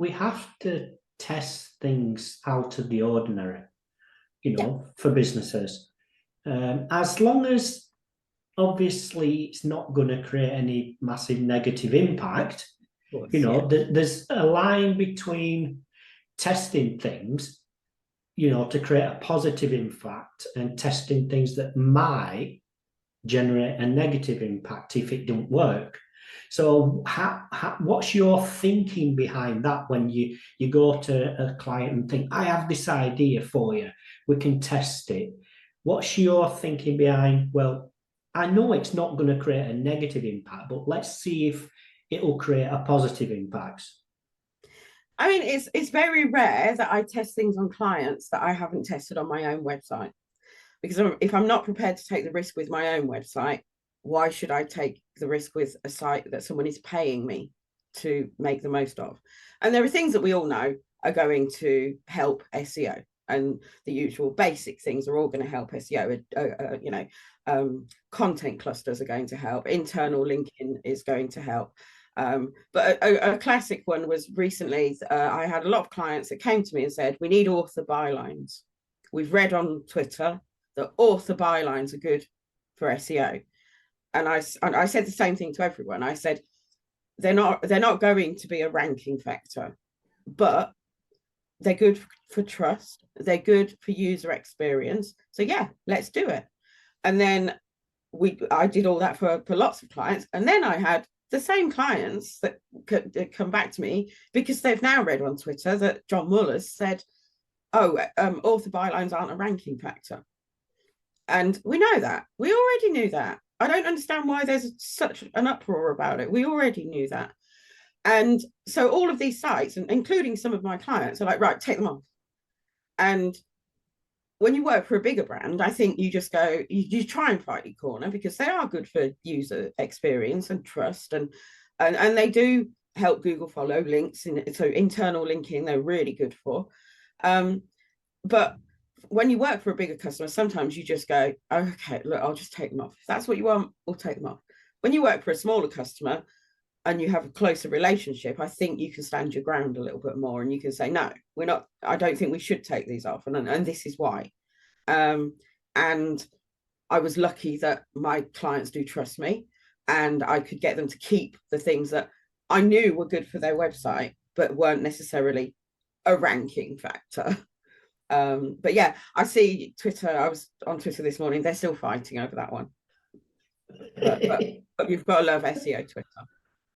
we have to test things out of the ordinary, for businesses. As long as obviously it's not going to create any massive negative impact. There's a line between testing things, to create a positive impact, and testing things that might generate a negative impact if it don't work. So what's your thinking behind that when you go to a client and think, I have this idea for you, we can test it? What's your thinking behind, well, I know it's not going to create a negative impact, but let's see if it will create a positive impact? I mean, it's very rare that I test things on clients that I haven't tested on my own website. Because if I'm not prepared to take the risk with my own website, why should I take the risk with a site that someone is paying me to make the most of? And there are things that we all know are going to help SEO, and the usual basic things are all going to help SEO. Content clusters are going to help. Internal linking is going to help. But a classic one was recently, I had a lot of clients that came to me and said, we need author bylines. We've read on Twitter that author bylines are good for SEO. And I said the same thing to everyone. I said, they're not going to be a ranking factor, but they're good for trust. They're good for user experience. So yeah, let's do it. And then I did all that for lots of clients. And then I had the same clients that come back to me because they've now read on Twitter that John Muller's said, author bylines aren't a ranking factor. And we know that. We already knew that. I don't understand why there's such an uproar about it. We already knew that. And so all of these sites, and including some of my clients, are like, right, take them off. And when you work for a bigger brand, I think you just go, you try and fight your corner because they are good for user experience and trust. And they do help Google follow links. So internal linking, they're really good for. But when you work for a bigger customer, sometimes you just go, okay, look, I'll just take them off. If that's what you want, we'll take them off. When you work for a smaller customer and you have a closer relationship, I think you can stand your ground a little bit more and you can say, no, we're not, I don't think we should take these off. And this is why. And I was lucky that my clients do trust me and I could get them to keep the things that I knew were good for their website, but weren't necessarily a ranking factor. But yeah, I see Twitter. I was on Twitter this morning. They're still fighting over that one. But you've got to love SEO Twitter.